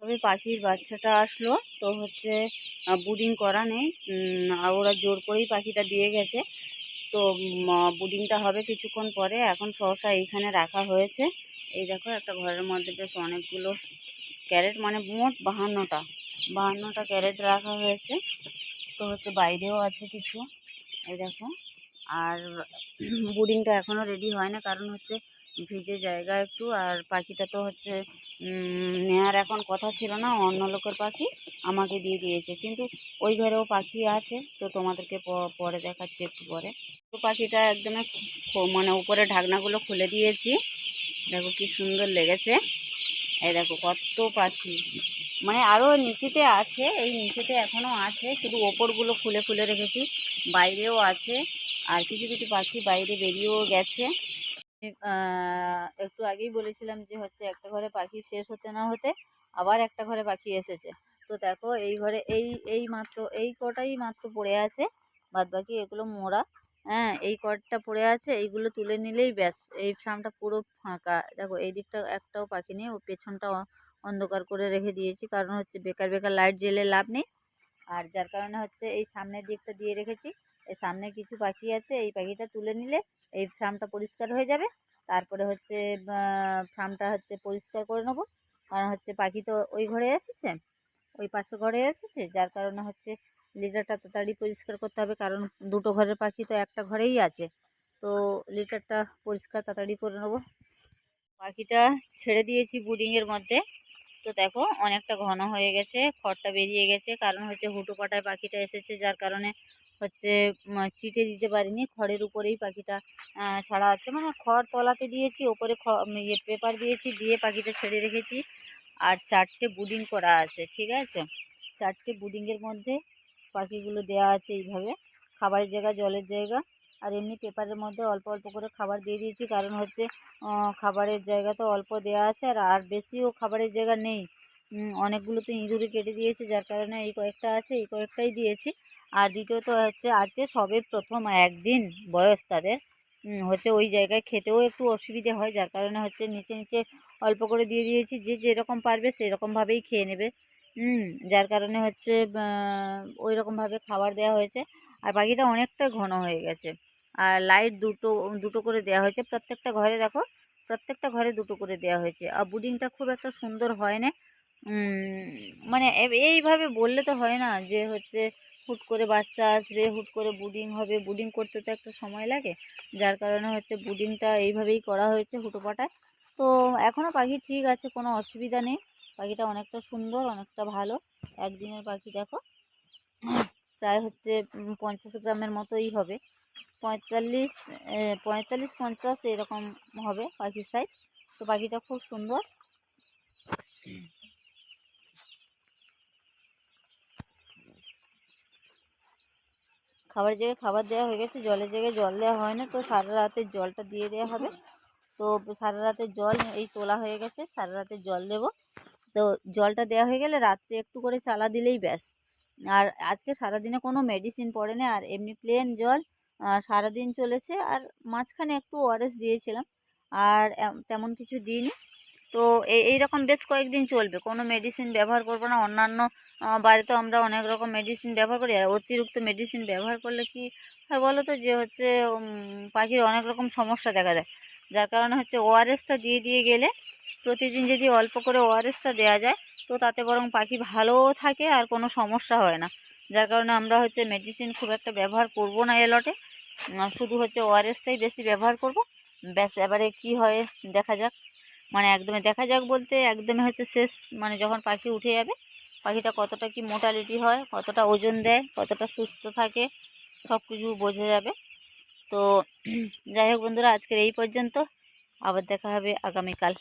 তবে পাখির বাচ্চাটা আসলো তো বুডিং করা নেই। আর ওরা জোর করেই পাখিটা দিয়ে গেছে। তো বুডিংটা হবে কিছুক্ষণ পরে। এখন সহসা এইখানে রাখা হয়েছে। এই দেখো একটা ঘরের মধ্যে বেশ অনেকগুলো ক্যারেট, মানে মোট 52টা ক্যারেট রাখা হয়েছে। তো বাইরেও আছে কিছু, এই দেখো। আর বুডিংটা এখনও রেডি হয় না, কারণ ভিজে জায়গা একটু। আর পাখিটা তো নেয়ার এখন কথা ছিল না, অন্য লোকের পাখি আমাকে দিয়ে দিয়েছে। কিন্তু ওই ঘরেও পাখি আছে, তো তোমাদেরকে পরে দেখাচ্ছি একটু পরে। তো পাখিটা একদমই মানে উপরে ঢাকনাগুলো খুলে দিয়েছি। দেখো কি সুন্দর লেগেছে। এই দেখো কত পাখি, মানে আরও নিচেতে আছে, এই নিচেতে এখনও আছে, শুধু ওপরগুলো খুলে খুলে রেখেছি। বাইরেও আছে, আর কিছু কিছু পাখি বাইরে বেরিয়েও গেছে। একটু আগেই বলেছিলাম যে একটা ঘরে পাখি শেষ হতে না হতে আবার একটা ঘরে পাখি এসেছে। তো দেখো এই ঘরে এই মাত্র এই কটাই মাত্র পড়ে আছে, বাদ বাকি এগুলো মোড়া। হ্যাঁ, এই কটা পড়ে আছে, এইগুলো তুলে নিলেই ব্যাস এই ফার্মটা পুরো ফাঁকা। দেখো এই দিকটা একটাও পাখি নেই, ও পেছনটা অন্ধকার করে রেখে দিয়েছি, কারণ বেকার বেকার লাইট জ্বেলে লাভ নেই। আর যার কারণে এই সামনের দিকটা দিয়ে রেখেছি। এই সামনে কিছু পাখি আছে, এই পাখিটা তুলে নিলে এই ফার্মটা পরিষ্কার হয়ে যাবে। তারপরে ফার্মটা পরিষ্কার করে নেবো, কারণ পাখি তো ওই ঘরে এসেছে, ওই পাশে ঘরে এসেছে, যার কারণে লিটারটা তাড়াতাড়ি পরিষ্কার করতে হবে, কারণ দুটো ঘরের পাখি তো একটা ঘরেই আছে। তো লিটারটা পরিষ্কার তাড়াতাড়ি করে নেবো। পাখিটা ছেড়ে দিয়েছি বুডিংয়ের মধ্যে। তো দেখো অনেকটা ঘন হয়ে গেছে, খড়টা বেরিয়ে গেছে, কারণ হুটো পাটায় পাখিটা এসেছে, যার কারণে চিটে দিতে পারিনি। খড়ের উপরেই পাখিটা ছাড়া আছে, মানে খড় তলাতে দিয়েছি, ওপরে পেপার দিয়েছি, দিয়ে পাখিটা ছেড়ে রেখেছি। আর 4টে বুডিং করা আছে, ঠিক আছে। 4টে বুডিংয়ের মধ্যে পাখিগুলো দেয়া আছে এইভাবে, খাবারের জায়গা, জলের জায়গা। আর এমনি পেপারের মধ্যে অল্প অল্প করে খাবার দিয়ে দিয়েছি, কারণ খাবারের জায়গা তো অল্প দেওয়া আছে, আর বেশিও খাবারের জায়গা নেই। অনেকগুলো তো ইঁদুরে কেটে দিয়েছে, যার কারণে এই কয়েকটা আছে, এই কয়েকটাই দিয়েছি। আর দ্বিতীয়ত আজকে সবে প্রথম একদিন বয়স তাদের, ওই জায়গায় খেতেও একটু অসুবিধে হয়, যার কারণে নিচে নিচে অল্প করে দিয়ে দিয়েছি, যে যেরকম পারবে সেরকমভাবেই খেয়ে নেবে। যার কারণে ওই রকমভাবে খাবার দেওয়া হয়েছে। আর পাখিটা অনেকটা ঘন হয়ে গেছে। আর লাইট দুটো দুটো করে দেওয়া হয়েছে প্রত্যেকটা ঘরে, দেখো প্রত্যেকটা ঘরে দুটো করে দেওয়া হয়েছে। আর বুডিংটা খুব একটা সুন্দর হয় না, মানে এইভাবে বললে তো হয় না, যে হুট করে বাচ্চা আসবে, হুট করে বুডিং হবে, বুডিং করতে তো একটা সময় লাগে। যার কারণে বুডিংটা এইভাবেই করা হয়েছে হুটোপাটায়। তো এখনও পাখি ঠিক আছে, কোনো অসুবিধা নেই। পাখিটা অনেকটা সুন্দর, অনেকটা ভালো। একদিনের পাখি দেখো, প্রায় 50 গ্রামের মতোই হবে, 45-50 এরকম হবে পাখির সাইজ। তো পাখিটা খুব সুন্দর। খাবারের জায়গায় খাবার দেওয়া হয়ে গেছে, জলের জায়গায় জল দেওয়া হয় না, তো সারা রাতের জলটা দিয়ে দেওয়া হবে। তো সারা রাতের জল এই তোলা হয়ে গেছে, সারা রাতের জল দেব। তো জলটা দেওয়া হয়ে গেলে রাত্রে একটু করে চালা দিলেই ব্যাস। আর আজকে সারাদিনে কোনো মেডিসিন পড়ে না, আর এমনি প্লেন জল সারাদিন চলেছে। আর মাঝখানে একটু ওআরএস দিয়েছিলাম, আর তেমন কিছু দিইনি। তো এইরকম বেশ কয়েকদিন চলবে, কোনো মেডিসিন ব্যবহার করবো না। অন্যান্য বাড়িতে আমরা অনেক রকম মেডিসিন ব্যবহার করি, আর অতিরিক্ত মেডিসিন ব্যবহার করলে কি হয় বলো তো, যে পাখির অনেক রকম সমস্যা দেখা দেয়। যার কারণে ওআরএসটা দিয়ে দিয়ে গেলে, প্রতিদিন যদি অল্প করে ওআরএসটা দেওয়া যায়, তো তাতে বরং পাখি ভালোও থাকে আর কোনো সমস্যা হয় না। যার কারণে আমরা মেডিসিন খুব একটা ব্যবহার করব না এলটে, শুধু ওআরএসটাই বেশি ব্যবহার করব, ব্যাস। এবারে কি হয় দেখা যাক, মানে একদমই দেখা যাক বলতে একদমই শেষ, মানে যখন পাখি উঠে যাবে, পাখিটা কতটা কি মোটালিটি হয়, কতটা ওজন দেয়, কতটা সুস্থ থাকে, সব কিছু বোঝা যাবে। তো যাই হোক বন্ধুরা, আজকের এই পর্যন্ত, আবার দেখা হবে আগামীকাল।